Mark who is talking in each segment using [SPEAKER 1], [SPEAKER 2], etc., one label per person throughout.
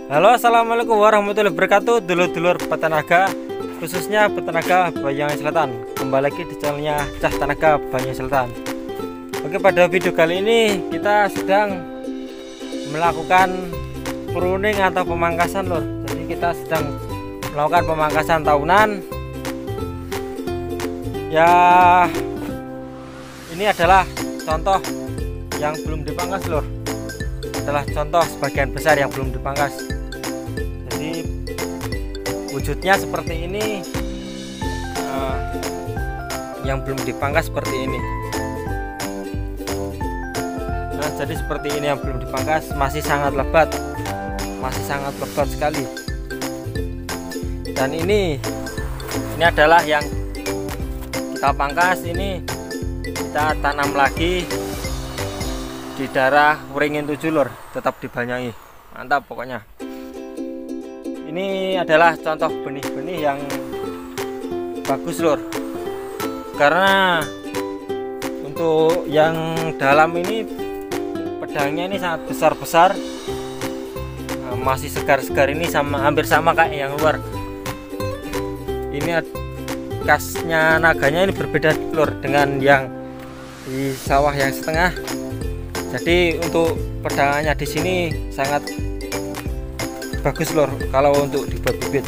[SPEAKER 1] Halo, assalamualaikum warahmatullahi wabarakatuh, dulur-dulur peternaga, khususnya peternaga Banyuwangi Selatan. Kembali lagi di channelnya Cah Tenaga Banyuwangi Selatan. Oke, pada video kali ini kita sedang melakukan pruning atau pemangkasan, lur. Jadi kita sedang melakukan pemangkasan tahunan. Ya, ini adalah contoh yang belum dipangkas, lur. Adalah contoh sebagian besar yang belum dipangkas. Jadi wujudnya seperti ini, yang belum dipangkas seperti ini. Nah, jadi seperti ini yang belum dipangkas, masih sangat lebat sekali. Dan ini adalah yang kita pangkas. Ini kita tanam lagi di daerah Wringin 7, lur, tetap di Banyuwangi. Mantap pokoknya. Ini adalah contoh benih-benih yang bagus, lur, karena untuk yang dalam ini pedangnya ini sangat besar-besar, masih segar-segar. Ini hampir sama kayak yang luar. Ini kasnya naganya ini berbeda, lur, dengan yang di sawah yang setengah. Jadi untuk pedangannya di sini sangat bagus, lur, kalau untuk dibuat bibit.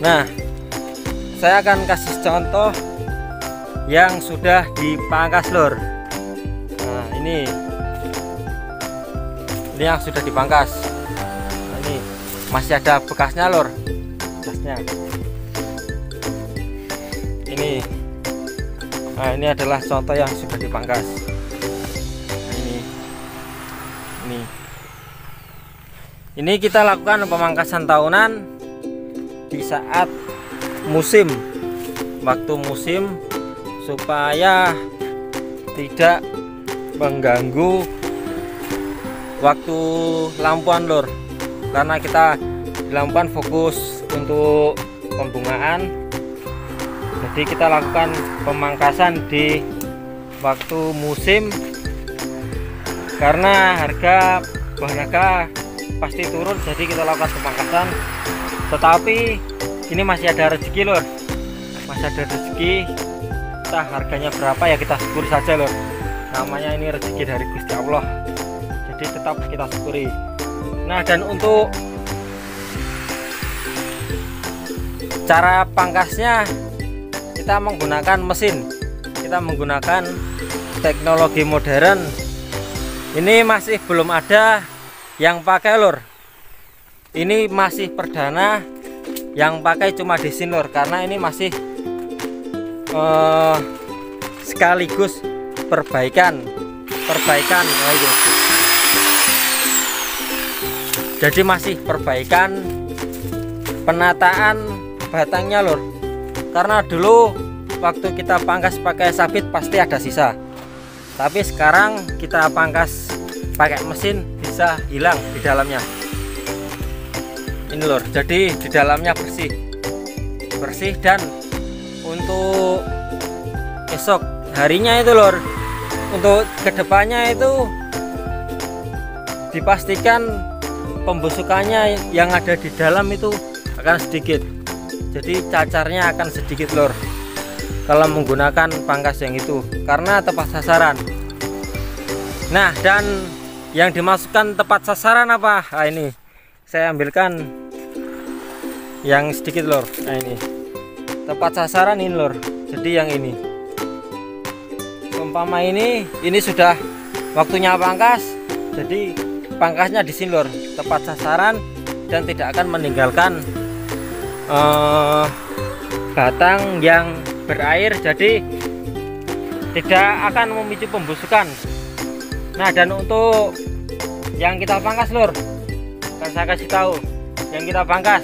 [SPEAKER 1] Nah, saya akan kasih contoh yang sudah dipangkas, lur. Nah, ini yang sudah dipangkas. Nah, ini masih ada bekasnya, lur, bekasnya. Nah, ini adalah contoh yang sudah dipangkas. Ini kita lakukan pemangkasan tahunan di saat musim, waktu musim, supaya tidak mengganggu waktu lampuan, lur, karena kita di lampuan fokus untuk pembungaan. Jadi kita lakukan pemangkasan di waktu musim karena harga bahan naga pasti turun, jadi kita lakukan pemangkasan. Tetapi ini masih ada rezeki, lur, masih ada rezeki. Entah harganya berapa ya kita syukuri saja, lur. Namanya ini rezeki dari Gusti Allah, jadi tetap kita syukuri. Nah, dan untuk cara pangkasnya kita menggunakan mesin, kita menggunakan teknologi modern. Ini masih belum ada yang pakai, lur. Ini masih perdana yang pakai cuma desin, lur, karena ini masih sekaligus perbaikan. Nah, itu. Jadi masih perbaikan, penataan batangnya, lur. Karena dulu waktu kita pangkas pakai sabit pasti ada sisa. Tapi sekarang kita pangkas pakai mesin bisa hilang di dalamnya. Ini, lur, jadi di dalamnya bersih dan untuk esok harinya itu, lur, untuk kedepannya itu dipastikan pembusukannya yang ada di dalam itu akan sedikit. Jadi cacarnya akan sedikit, lur, kalau menggunakan pangkas yang itu, karena tepat sasaran. Nah, dan yang dimasukkan tepat sasaran apa? Nah, ini saya ambilkan yang sedikit, lur. Nah, ini tepat sasaran ini, lur. Jadi yang ini, umpama ini sudah waktunya pangkas, jadi pangkasnya di sini, lur, tepat sasaran dan tidak akan meninggalkan batang yang berair, jadi tidak akan memicu pembusukan. Nah, dan untuk yang kita pangkas, lur, kan saya kasih tahu, yang kita pangkas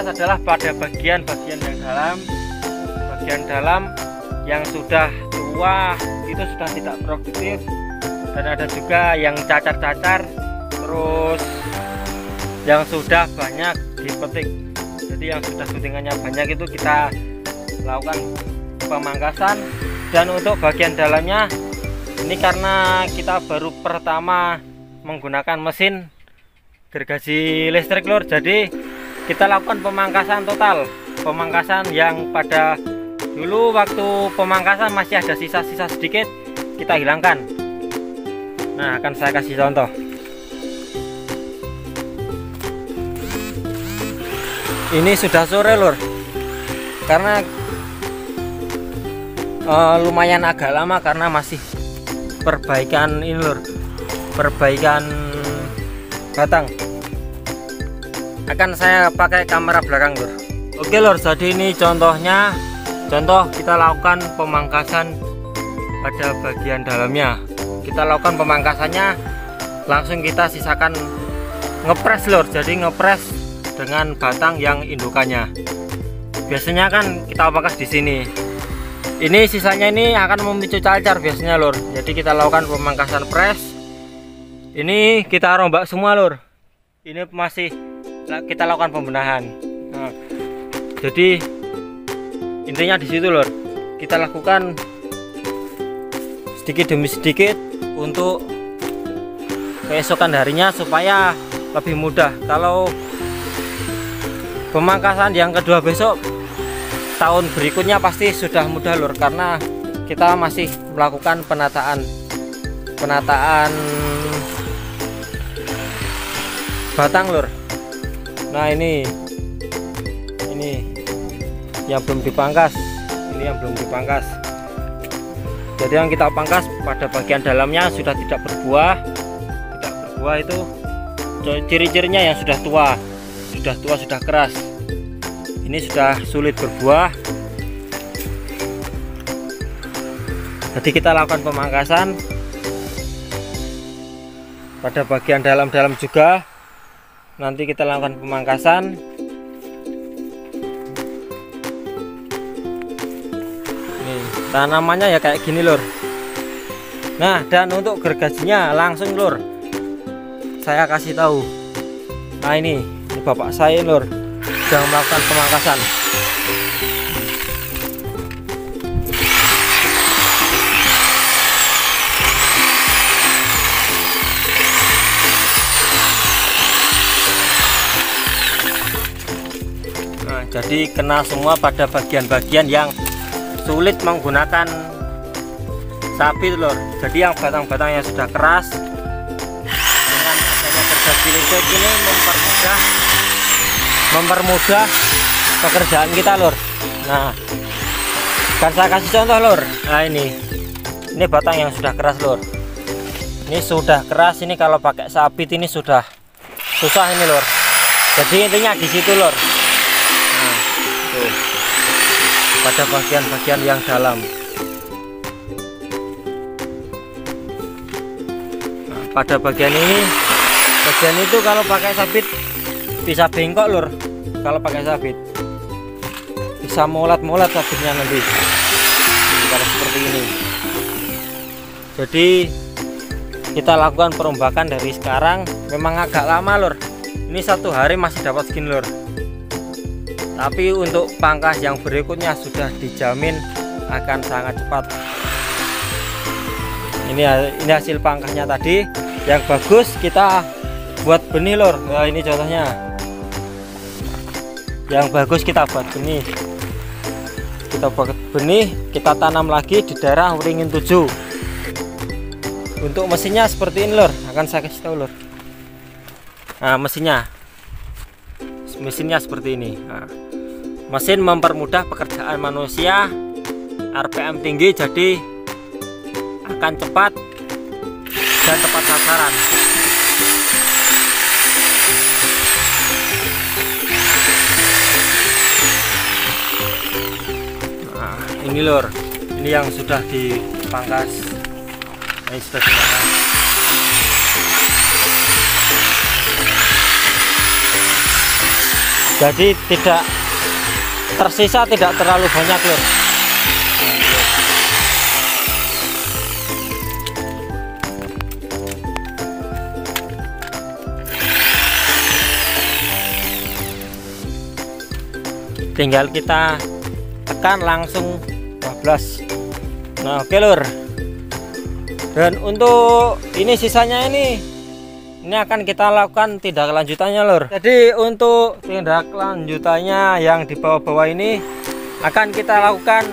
[SPEAKER 1] adalah pada bagian dalam yang sudah tua, itu sudah tidak produktif, dan ada juga yang cacar-cacar, terus yang sudah banyak dipetik. Jadi yang sudah guntingannya banyak itu kita lakukan pemangkasan. Dan untuk bagian dalamnya ini karena kita baru pertama menggunakan mesin, gergaji listrik lur. Jadi kita lakukan pemangkasan total, pemangkasan yang pada dulu waktu pemangkasan masih ada sisa-sisa sedikit, kita hilangkan. Nah, akan saya kasih contoh. Ini sudah sore lur, karena lumayan agak lama karena masih perbaikan ini lur, perbaikan batang. Akan saya pakai kamera belakang lur. Oke lur, jadi ini contohnya, contoh kita lakukan pemangkasan pada bagian dalamnya. Kita lakukan pemangkasannya, langsung kita sisakan ngepres lur. Jadi ngepres dengan batang yang indukannya. Biasanya kan kita pangkas di sini. Ini sisanya ini akan memicu cacar biasanya lur. Jadi kita lakukan pemangkasan pres. Ini kita rombak semua lur. Ini masih kita lakukan pembenahan. Nah, jadi intinya di situ lur. Kita lakukan sedikit demi sedikit untuk keesokan harinya supaya lebih mudah. Kalau pemangkasan yang kedua besok, tahun berikutnya pasti sudah mudah lur, karena kita masih melakukan penataan batang lur. Nah ini yang belum dipangkas, ini yang belum dipangkas. Jadi yang kita pangkas pada bagian dalamnya sudah tidak berbuah. Tidak berbuah itu ciri-cirinya yang sudah tua, sudah keras. Ini sudah sulit berbuah. Jadi kita lakukan pemangkasan pada bagian dalam-dalam juga. Nanti kita lakukan pemangkasan. Nih, tanamannya ya kayak gini lur. Nah, dan untuk gergajinya langsung lur, saya kasih tahu. Nah ini bapak saya lur, sedang melakukan pemangkasan. Nah, jadi kena semua pada bagian-bagian yang sulit menggunakan sapi lur. Jadi yang batang-batang yang sudah keras, dengan adanya gergaji listrik ini mempermudah pekerjaan kita lur. Nah, kan saya kasih contoh lur. Nah ini batang yang sudah keras lur. Ini sudah keras, ini kalau pakai sabit ini sudah susah ini lur. Jadi intinya di situ lur. Nah, tuh. Pada bagian-bagian yang dalam. Nah, pada bagian ini, bagian itu kalau pakai sabit bisa bengkok lur. Kalau pakai sabit bisa molat-molat sabitnya nanti. Kalau seperti ini. Jadi kita lakukan perombakan dari sekarang. Memang agak lama lur. Ini 1 hari masih dapat segini lur. Tapi untuk pangkas yang berikutnya sudah dijamin akan sangat cepat. Ini hasil pangkasnya tadi. Yang bagus kita buat benih lur. Nah ini contohnya. Yang bagus kita buat benih. Kita buat benih, kita tanam lagi di daerah ringin 7. Untuk mesinnya seperti ini lur, akan saya kasih tahu lur. Nah mesinnya seperti ini. Nah, mesin mempermudah pekerjaan manusia, RPM tinggi, jadi akan cepat dan tepat sasaran. Nah ini lur, ini yang sudah dipangkas. Ini sudah dipangkas. Jadi tidak tersisa, tidak terlalu banyak lur. Tinggal kita tekan langsung 12. Nah oke lur. Dan untuk ini sisanya ini ini akan kita lakukan tindak lanjutannya lur. Jadi untuk tindak lanjutannya yang di bawah-bawah ini akan kita lakukan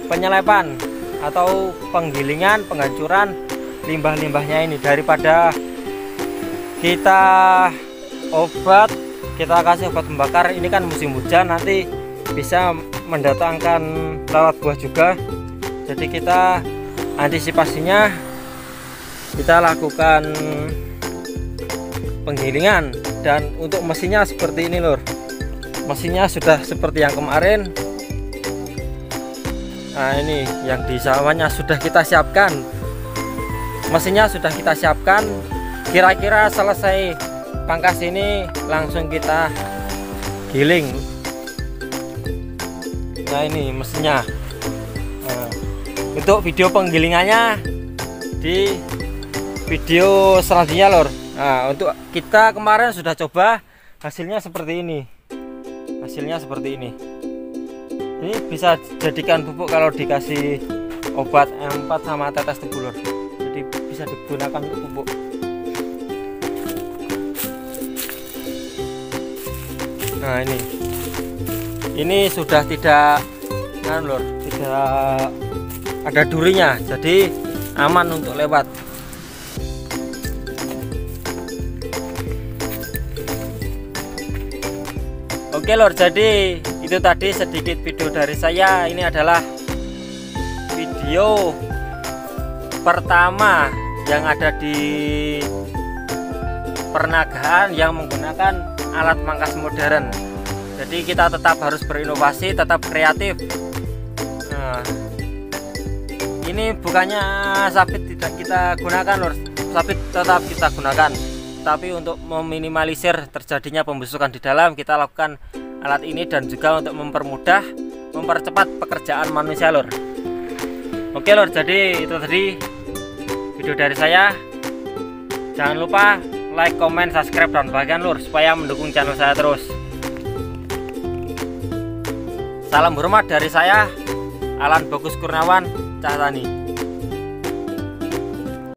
[SPEAKER 1] penyelepan atau penggilingan, penghancuran limbah-limbahnya ini. Daripada kita kasih obat pembakar, ini kan musim hujan, nanti bisa mendatangkan lalat buah juga. Jadi kita antisipasinya kita lakukan penggilingan. Dan untuk mesinnya seperti ini lur, mesinnya sudah seperti yang kemarin. Nah ini yang di sawahnya sudah kita siapkan, mesinnya sudah kita siapkan. Kira-kira selesai pangkas ini langsung kita giling. Nah ini mesinnya. Nah, untuk video penggilingannya di video selanjutnya lor. Nah untuk kita kemarin sudah coba, hasilnya seperti ini. Hasilnya seperti ini. Ini bisa jadikan pupuk kalau dikasih obat M4 sama tetes tebu lor. Jadi bisa digunakan untuk pupuk. Nah ini sudah tidak lor, tidak ada durinya, jadi aman untuk lewat. Oke lor, jadi itu tadi sedikit video dari saya. Ini adalah video pertama yang ada di pernagaan yang menggunakan alat mangkas modern. Jadi kita tetap harus berinovasi, tetap kreatif. Nah, ini bukannya sabit tidak kita gunakan lor, sabit tetap kita gunakan, tapi untuk meminimalisir terjadinya pembusukan di dalam, kita lakukan alat ini, dan juga untuk mempermudah, mempercepat pekerjaan manusia lor. Oke lor, jadi itu tadi video dari saya. Jangan lupa like, comment, subscribe, dan bagian lur supaya mendukung channel saya terus. Salam hormat dari saya, Alan Bagus Kurniawan, Cah Tani.